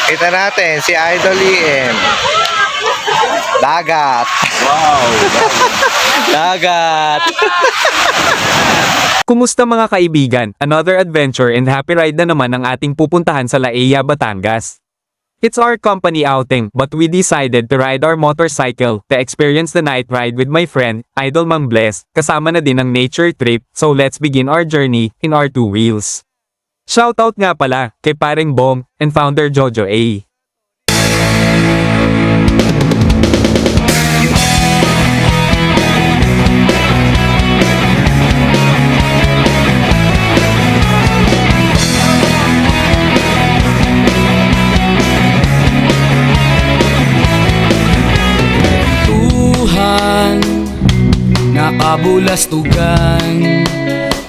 Kita natin si Idol EM. Dagat. Wow! Dagat. Kumusta mga kaibigan? Another adventure and happy ride na naman ang ating pupuntahan sa Laia, Batangas. It's our company outing, but we decided to ride our motorcycle to experience the night ride with my friend, Idol Mang Bless, kasama na din ang nature trip, so let's begin our journey in our two wheels. Shoutout nga pala kay paring Bong and founder Jojo A. Nakabulastugan,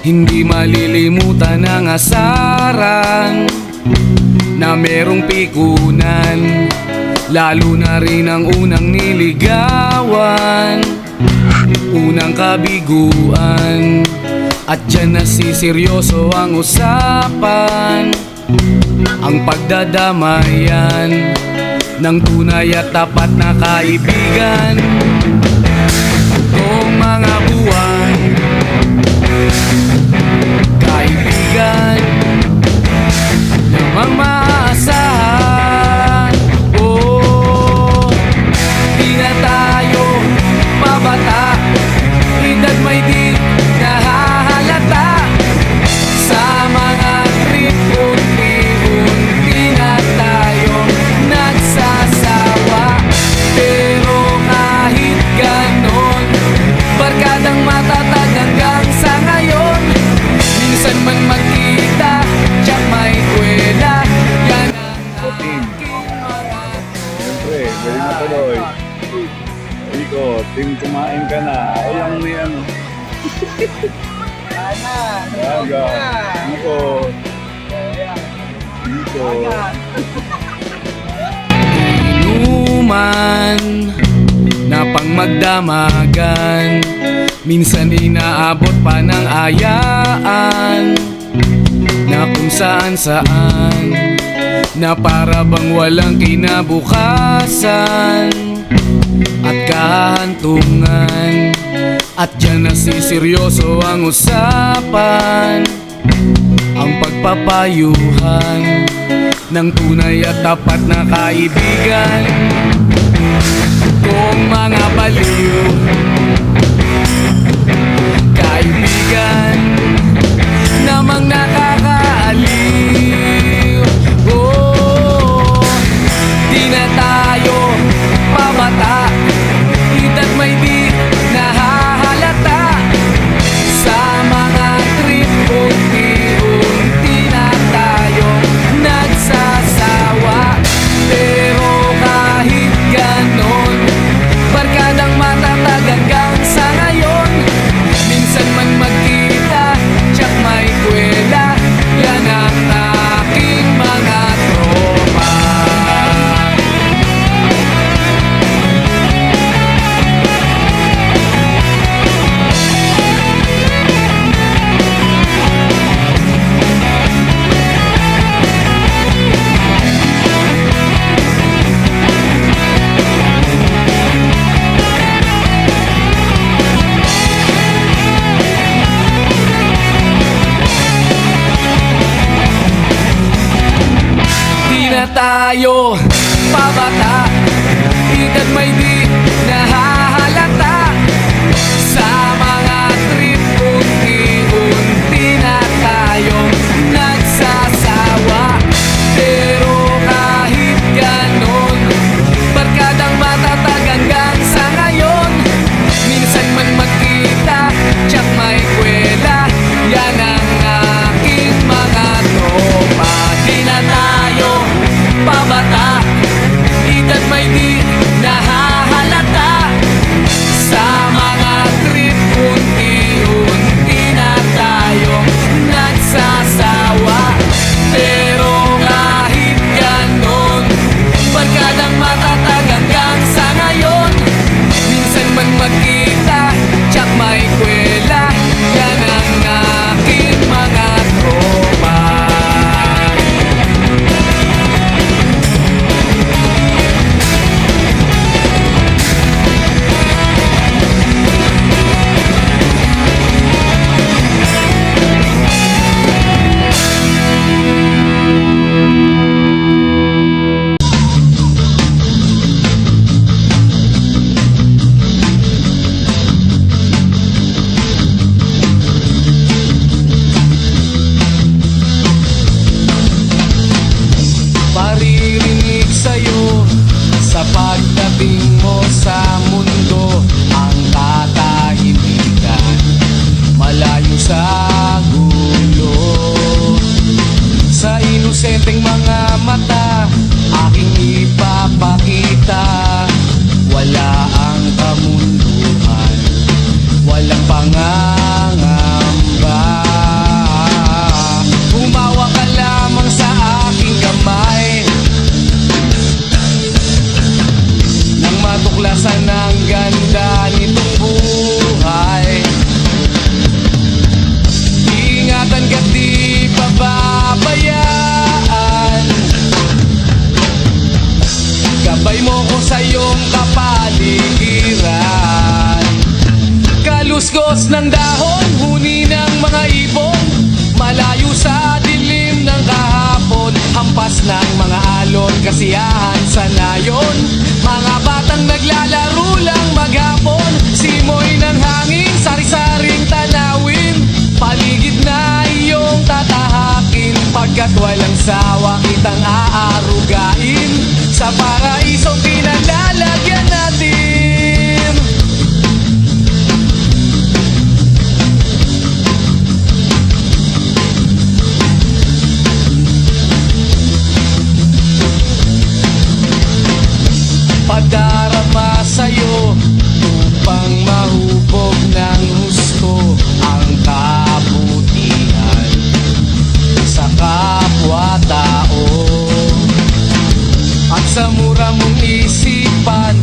hindi malilimutan ang asaran na merong pikunan, lalo na rin ang unang niligawan, unang kabiguan, at dyan nasiseryoso ang usapan, ang pagdadamayan ng tunay at tapat na kaibigan. Itong mga buwan, kaibigan, namang maasahan. Oh, di na tayo mabata, edad may di nahahalata. Sa mga trip, unti-unti na tayo nagsasawa. Pero kahit ganon, barkadang matatag hanggang sa ngayon. Minsan man magkita, tiyak may kwela. Yan ang aking mga Siyempre, galing na tuloy. Iko, team kumain ka na. Ako lang may ano. Aga. Iko. Iko. inuman na pang magdamagan, minsan inaabot pa ng ayaan, na kung saan na para bang walang kinabukasan at kahantungan. At dyan nasiseryoso ang usapan, ang pagpapayuhan ng tunay at tapat na kaibigan. Kung mga baliw, kaibigan, namang nakakaaliw. Oh, di na tayo pabata, edad may di nahahalata. Sa mga trip, unti-unti na tayo nagsasawa. Pero kahit ganon, barkadang matatag hanggang sa ngayon. Minsan man magkita, tiyak may kwela. Yan ang aking mga tropa. Di na tayo pabata, edad may di nahahalata. Sa mga trip, unti-unti na tayong nagsasawa. Pero kahit ganon, barkadang matatag hanggang sa ngayon. Minsan man magkita, tiyak may kwela. Yan ang aking mga tropa. Di na tayo pabata, edad may di nahahalata. sa'yo sa pagdating mo sa mundo. Ang katahimikan, malayo sa gulo. Sa inosenteng mga mata, aking ipapakita, wala ang kamunduhan, walang pangangamba. Humawa ka lamang sa aking kamay, nang matuklasan ang ganda nitong buhay. Ingatan ka't di pababayaan, gabay mo ko sa iyong kapaligiran. Kaluskos ng dahon, huni ng mga ibon, malayo sa dilim ng kahapon. Hampas ng mga alon, kasiyahan sa nayon. Mga batang naglalaro lang maghapon, simoy ng hangin, sari-saring tanawin. Paligid na iyong tatahakin, pagkat walang sawa kitang aarugain. Sa paraisong pinalalagyan natin. Padarama sa'yo upang mahubog ng husto ang kabutihan sa kapwa-tao. At sa mura mong isipan,